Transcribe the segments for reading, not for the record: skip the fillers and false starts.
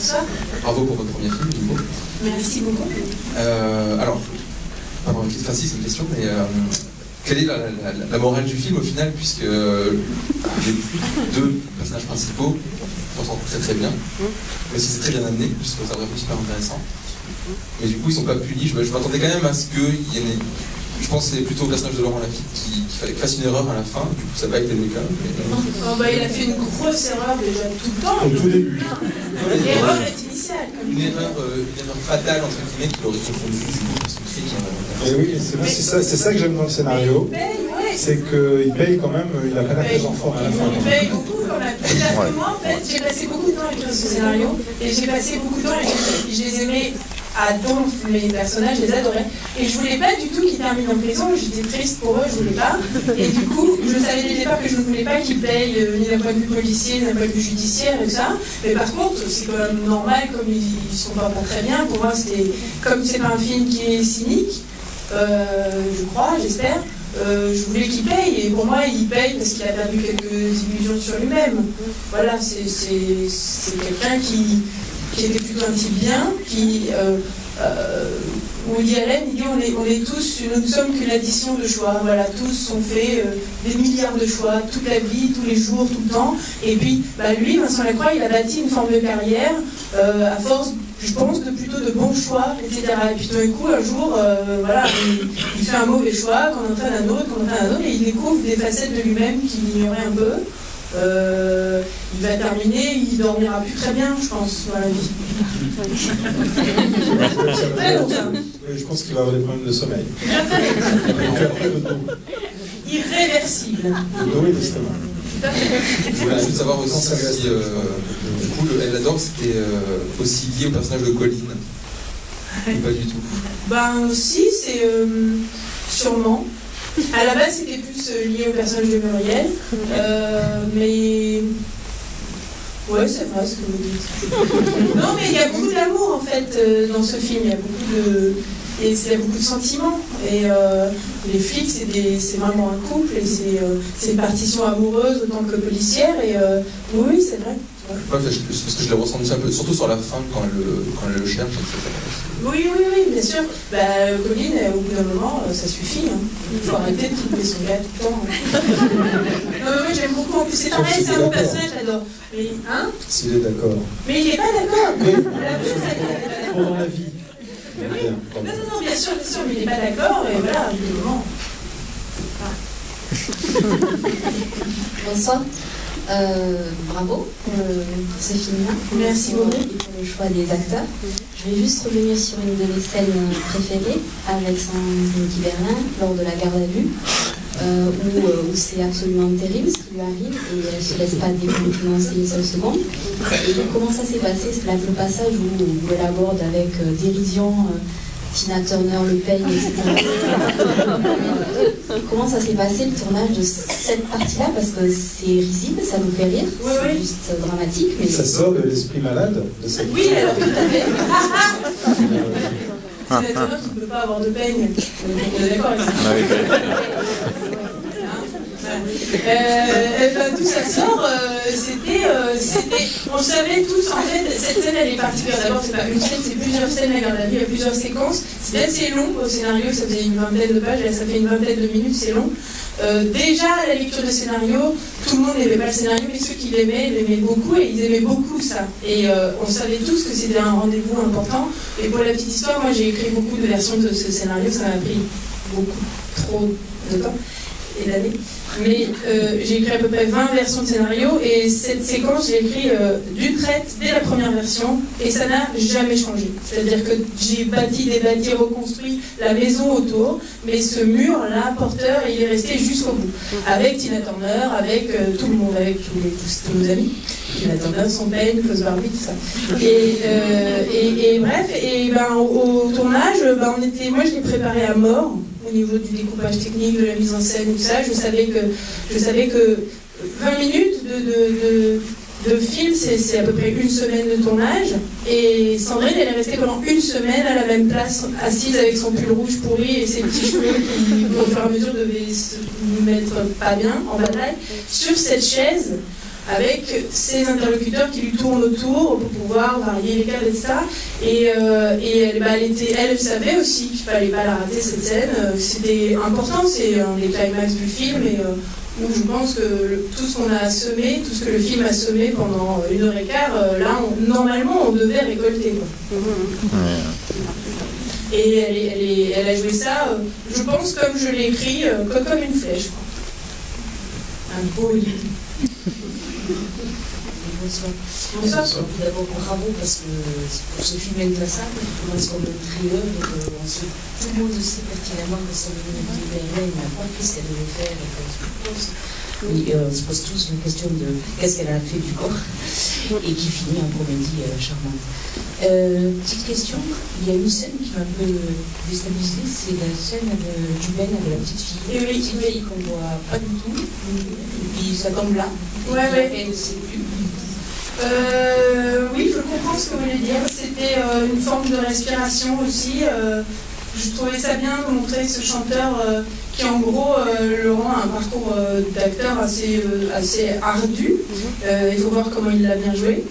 Bonsoir. Bravo pour votre premier film, Bingo. Merci beaucoup. Alors, pardon, c'est une question, mais quelle est la morale du film au final, puisque les deux personnages principaux s'en sortent très bien, mais si c'est très bien amené, je trouve ça vraiment super intéressant. Mais du coup, ils sont pas punis. Je m'attendais quand même à ce qu'il y ait... Je pense que c'est plutôt le personnage de Laurent Lafitte qui fasse une erreur à la fin, du coup ça n'a pas été le cas. Mais... il a fait une grosse erreur déjà tout le temps. Au tout début. L'erreur est initiale. Une erreur fatale, entre guillemets, qu'il aurait confondu son crime. Oui, c'est ça que j'aime dans le scénario. C'est qu'il paye quand même, il a pas la enfants à la fin. Il paye beaucoup quand même. C'est-à-dire que moi, en fait, j'ai passé beaucoup de temps à écrire ce scénario, et j'ai passé beaucoup de temps à je les aimais à donf, mes personnages, je les adorais. Et je voulais pas du tout qu'ils terminent en prison, j'étais triste pour eux, je voulais pas. Et du coup, je savais dès le départ que je ne voulais pas qu'ils payent ni d'un point de vue policier, ni d'un point de vue judiciaire et tout ça. Mais par contre, c'est quand même normal, comme ils sont pas très bien, pour moi c'était, comme c'est pas un film qui est cynique, je crois, j'espère, je voulais qu'il paye, et pour moi il paye parce qu'il a perdu quelques illusions sur lui-même. Voilà, c'est quelqu'un qui était plutôt un type bien, qui, Woody Allen, il dit on est tous, nous ne sommes qu'une addition de choix, voilà, tous ont fait des milliards de choix, toute la vie, tous les jours, tout le temps, et puis lui, Vincent Lacroix, il a bâti une forme de carrière à force, je pense, de plutôt de bons choix, etc. Et puis tout d'un coup, un jour, voilà, il fait un mauvais choix, qu'on entraîne un autre, et il découvre des facettes de lui-même qu'il ignorait un peu. Il va terminer, il dormira plus très bien, je pense, dans la vie. Je pense qu'il va avoir des problèmes de sommeil. Irréversible. Le dos et l'estomac. Je voulais juste savoir aussi si, du coup, Elle adore, c'était aussi lié au personnage de Colline. Ou pas du tout. Si, c'est sûrement. À la base, c'était plus lié au personnage de Muriel, mais... Ouais, c'est vrai ce que vous dites. Non, mais il y a beaucoup d'amour, en fait, dans ce film. Il y a beaucoup de sentiments. Et les flics, c'est vraiment un couple, et c'est une partition amoureuse autant que policière, et oui, c'est vrai. Ouais, parce que je l'ai ressenti un peu, surtout sur la fin, quand elle le cherche, etc. Oui, bien sûr. Colline, au bout d'un moment, ça suffit. Hein. Il faut arrêter de tromper son gars tout le temps. Non, mais j'aime beaucoup. En plus, c'est pareil, c'est un bon personnage, j'adore. Mais, hein? S'il est d'accord. Mais il n'est pas d'accord. Oui. Pendant la vie. Oui. Non, bien sûr, mais il n'est pas d'accord, et voilà, au bout d'un moment. Bonsoir. Bravo pour ce film-là. Merci beaucoup. Et pour le choix des acteurs. Je vais juste revenir sur une de mes scènes préférées avec Guy Berlin lors de la garde à vue, où c'est absolument terrible ce qui lui arrive et elle ne se laisse pas décontenancer une seule seconde. Et comment ça s'est passé, le passage où elle aborde avec dérision Tina Turner, Le Pen, etc. Comment ça s'est passé le tournage de cette partie-là? Parce que c'est risible, ça nous fait rire, c'est juste dramatique. Mais... Ça sort de l'esprit malade de cette... Oui, alors tout à fait. Tina Turner qui ne peut pas avoir de peigne. On est d'accord avec ça. D'où ça sort, on savait tous, en fait, cette scène elle est particulière. D'abord, c'est pas une scène, c'est plusieurs scènes à garde à vue, il y a plusieurs séquences. C'est assez long au scénario, ça faisait une vingtaine de pages, là, ça fait une vingtaine de minutes, c'est long. Déjà, à la lecture de scénario, tout le monde n'aimait pas le scénario, mais ceux qui l'aimaient beaucoup, et ils aimaient beaucoup ça. Et on savait tous que c'était un rendez-vous important. Et pour la petite histoire, moi j'ai écrit beaucoup de versions de ce scénario, ça m'a pris beaucoup trop de temps et d'années. Mais j'ai écrit à peu près 20 versions de scénario, et cette séquence, j'ai écrit d'une traite dès la première version, et ça n'a jamais changé. C'est-à-dire que j'ai bâti, débâti, reconstruit la maison autour, mais ce mur-là, porteur, il est resté jusqu'au bout. Avec Tina Turner, avec tout le monde, avec tous nos amis. Tina Turner, son peigne, Klaus Barbie, tout ça. Et bref, au tournage, moi je l'ai préparé à mort. Au niveau du découpage technique, de la mise en scène, tout ça, je savais que 20 minutes de film, c'est à peu près une semaine de tournage. Et Sandrine, elle est restée pendant une semaine à la même place, assise avec son pull rouge pourri et ses petits cheveux qui, au fur et à mesure, devaient se mettre pas bien, en bataille, sur cette chaise, avec ses interlocuteurs qui lui tournent autour pour pouvoir varier les cadres, etc. Et elle savait aussi qu'il ne fallait pas la rater, cette scène. C'était important, c'est un des climax du film, et où je pense que tout ce qu'on a semé, tout ce que le film a semé pendant 1h15, là, normalement, on devait récolter. Et elle a joué ça, je pense, comme je l'ai écrit, comme une flèche. Un beau livre. Bonsoir. Tout d'abord, bravo, parce que pour ce film inclassable, qui commence comme un thriller, donc tout le monde sait pertinemment que Sandrine Kiberlin n'a pas fait ce qu'elle devait faire et qu'elle se pose. Oui, on se pose tous une question de qu'est-ce qu'elle a fait du corps, et qui finit en comédie charmante. Petite question, il y a une scène qui m'a un peu déstabilisée, c'est la scène du Ben avec la petite fille. Et oui, la petite fille qu'on ne voit pas du tout, et puis ça tombe là. Ouais. Elle ne sait plus. Oui, je comprends ce que vous voulez dire. C'était une forme de respiration aussi. Je trouvais ça bien de montrer ce chanteur qui, en gros, Laurent a un parcours d'acteur assez ardu. Il faut voir comment il l'a bien joué.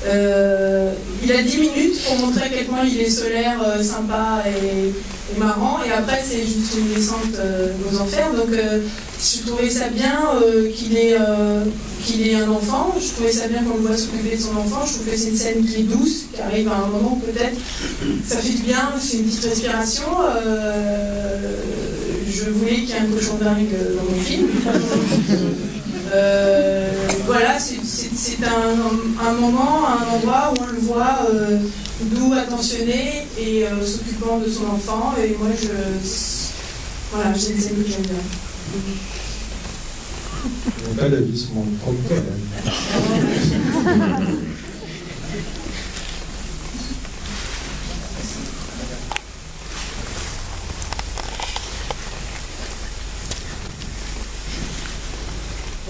Il a 10 minutes pour montrer à quel point il est solaire, sympa et marrant, et après c'est juste une descente aux enfers. Donc je trouvais ça bien qu'il ait un enfant, je trouvais ça bien qu'on le voit s'occuper de son enfant, je trouve que c'est une scène qui est douce, qui arrive à un moment peut-être, ça fit bien, c'est une petite respiration. Je voulais qu'il y ait un cochon dingue dans mon film. Voilà, c'est un moment, un endroit où on le voit doux, attentionné et s'occupant de son enfant. Et moi, voilà, j'ai des amis que j'aime bien. Je n'ai pas d'avis sur mon producteur.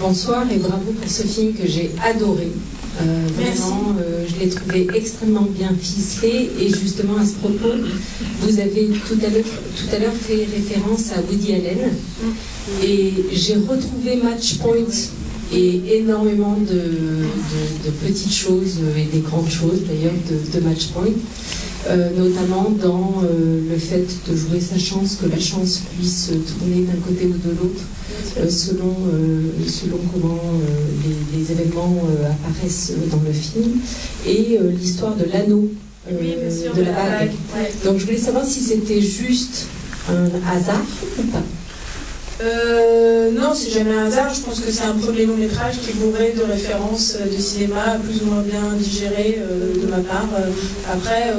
Bonsoir et bravo pour ce film que j'ai adoré. Vraiment, je l'ai trouvé extrêmement bien ficelé, et justement à ce propos, vous avez tout à l'heure fait référence à Woody Allen, et j'ai retrouvé Match Point et énormément de petites choses et des grandes choses d'ailleurs de Match Point. Notamment dans le fait de jouer sa chance, que la chance puisse tourner d'un côté ou de l'autre selon comment les événements apparaissent dans le film, et l'histoire de l'anneau, de la bague. Ouais. Donc je voulais savoir si c'était juste un hasard ou pas. Non, c'est jamais un hasard. Je pense que c'est un premier long métrage qui est bourré de références de cinéma plus ou moins bien digérées de ma part. Après,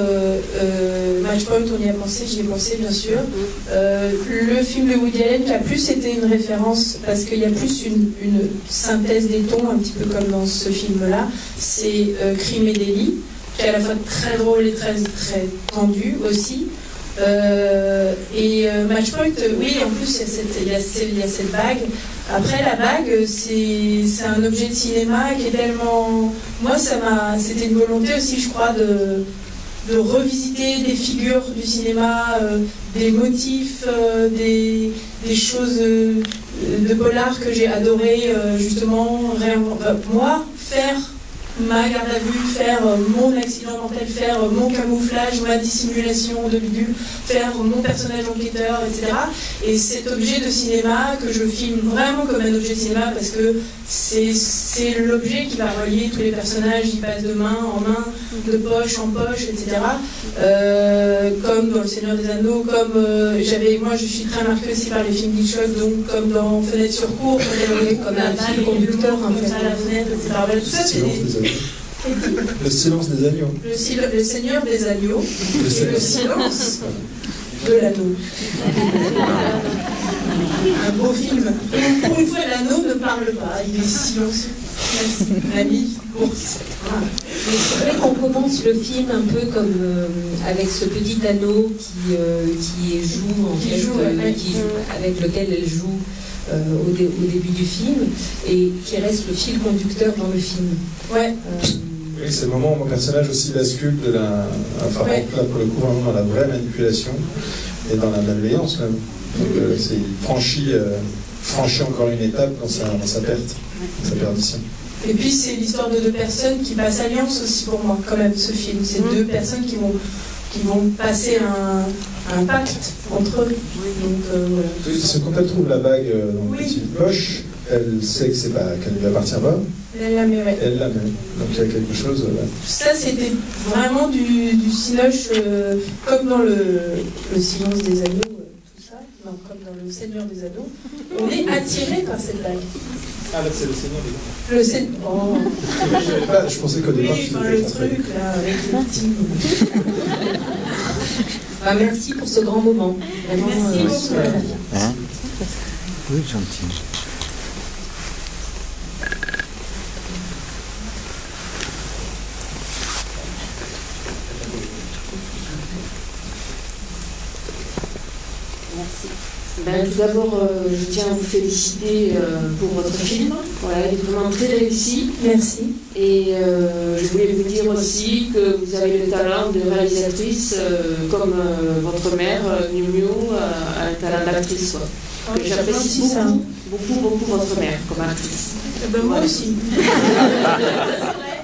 Matchpoint, on y a pensé, j'y ai pensé bien sûr. Le film de Woody Allen qui a plus été une référence, parce qu'il y a plus une synthèse des tons, un petit peu comme dans ce film-là, c'est Crime et délit, qui est à la fois très drôle et très tendu aussi. Matchpoint, oui, en plus il y a cette bague. Après, la bague, c'est un objet de cinéma qui est tellement... Moi, c'était une volonté aussi, je crois, de revisiter des figures du cinéma, des motifs, des choses de polar que j'ai adoré, justement, moi, faire ma garde à vue, faire mon accident mortel, faire mon camouflage, ma dissimulation de bidule, faire mon personnage enquêteur, etc. Et cet objet de cinéma que je filme vraiment comme un objet de cinéma, parce que c'est l'objet qui va relier tous les personnages, il passe de main en main, de poche en poche, etc. Comme dans Le Seigneur des Anneaux, comme moi je suis très marquée aussi par les films d'Hitchcock, donc comme dans Fenêtre sur cour, comme un fil conducteur, un peu à la fenêtre, etc. Voilà, tout ça, c'est des... Le silence des agneaux. Le Seigneur des agneaux et le silence de l'anneau. Un beau film. Pour une fois, l'anneau ne parle pas, il est silencieux. Merci, Mamie. C'est vrai qu'on commence le film un peu comme avec ce petit anneau qui joue, en fait, avec lequel elle joue au début du film, et qui reste le fil conducteur dans le film. Ouais. Oui, c'est le moment où mon personnage aussi bascule de la... Enfin, ouais. Là, pour le coup, vraiment dans la vraie manipulation et dans la malveillance, même. Donc, il franchit encore une étape dans sa perte, sa perdition. Et puis c'est l'histoire de deux personnes qui passent alliance aussi pour moi, quand même, ce film. C'est deux personnes qui vont passer un pacte entre eux. Donc, voilà. Parce que quand elle trouve la bague dans une petite poche, elle sait que c'est pas, qu'elle ne lui appartient pas. Elle la met, ouais. Elle la met. Donc il y a quelque chose. Ça, c'était vraiment du cinoche, comme dans le Silence des Anneaux, tout ça. Non, comme dans le Seigneur des Anneaux. On est attiré par cette bague. Ah, là, c'est le Seigneur des Anneaux. Le Seigneur. Oh. Je pensais qu'au départ. Oui, enfin, le truc, là, avec les petits. Merci pour ce grand moment. Vraiment, merci beaucoup. Hein? Oui, gentil. Tout d'abord, je tiens à vous féliciter pour votre film. Voilà, il est vraiment très réussi. Merci. Et je voulais vous dire aussi que vous avez le talent de réalisatrice, comme votre mère, Miu Miu, a un talent d'actrice. Que j'apprécie beaucoup votre mère comme actrice. Ben, moi aussi. C'est vrai,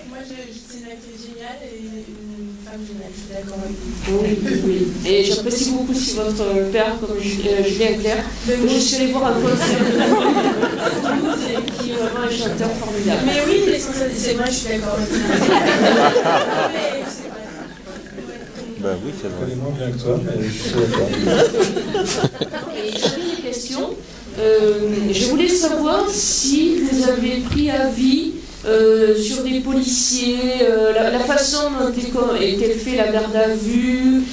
moi c'est une actrice géniale et une femme géniale, je suis d'accord avec vous. Oui. Et j'apprécie beaucoup aussi votre père, comme Julien Clerc, que je suis allée voir un concert qui est vraiment un chanteur formidable. Mais oui, il est censé, c'est vrai, je suis d'accord avec vous. Ben oui, c'est Je vrai. connais moins bien que toi, mais je suis d'accord. Et j'avais des questions. Je voulais savoir si vous avez pris avis sur des policiers, la façon dont est fait la garde à vue,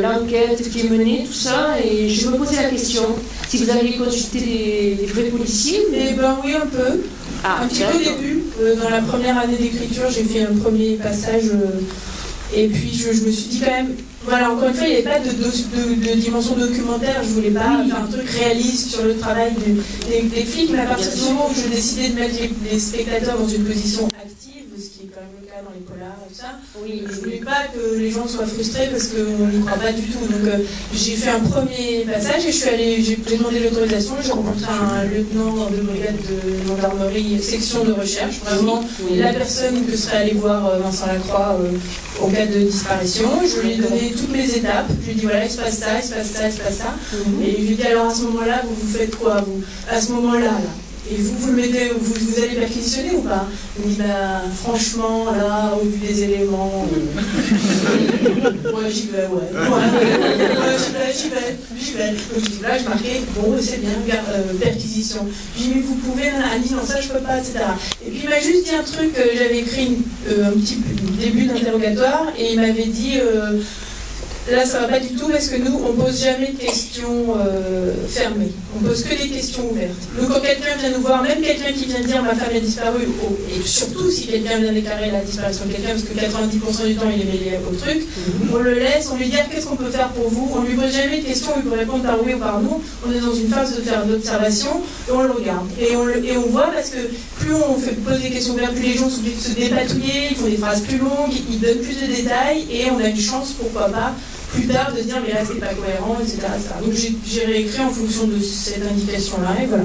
l'enquête qui est menée, tout ça. Et je me posais la question si vous aviez consulté des vrais policiers. Eh ben oui, un peu. Ah, Un petit peu au début. Dans la première année d'écriture, j'ai fait un premier passage. Et puis je me suis dit quand même, voilà, encore une fois, il n'y avait pas de dimension documentaire, je voulais pas faire un truc réaliste sur le travail des flics, mais à partir du moment où je décidais de mettre les spectateurs dans une position active, ce qui est quand même le cas dans les polars et tout ça, Oui. je voulais pas que les gens soient frustrés parce qu'on n'y croit pas du tout. Donc j'ai fait un premier passage et j'ai demandé l'autorisation, j'ai rencontré un lieutenant de brigade de gendarmerie, section de recherche, vraiment la personne que serait allé voir Vincent Lacroix au cas de disparition. Je lui ai donné toutes les étapes, je lui ai dit voilà, il se passe ça, il se passe ça, il se passe ça. Et je lui ai dit alors à ce moment-là, vous faites quoi vous? À ce moment-là, là. Et vous le mettez, vous allez perquisitionner ou pas? Il me dit bah franchement là, au vu des éléments, moi j'y vais, ouais. J'y vais. Donc là je marquais bon c'est bien, perquisition. Je dis mais vous pouvez, Annie non ça je peux pas, etc. Et puis il m'a juste dit un truc, j'avais écrit un petit début d'interrogatoire et il m'avait dit là ça va pas du tout parce que nous on pose jamais de questions fermées, on pose que des questions ouvertes. Donc quand quelqu'un vient nous voir, même quelqu'un qui vient dire ma femme a disparu, et surtout si quelqu'un vient déclarer la disparition de quelqu'un, parce que 90% du temps il est mêlé au truc, on le laisse, on lui dit qu'est-ce qu'on peut faire pour vous, on lui pose jamais de questions, il peut répondre par oui ou par non, on est dans une phase d'observation et on le regarde. Et on voit parce que plus on pose des questions ouvertes, plus les gens sont obligés de se dépatouiller, ils font des phrases plus longues, ils donnent plus de détails et on a une chance, pourquoi pas, plus tard de dire mais là c'est pas cohérent, etc. Donc j'ai réécrit en fonction de cette indication-là et voilà.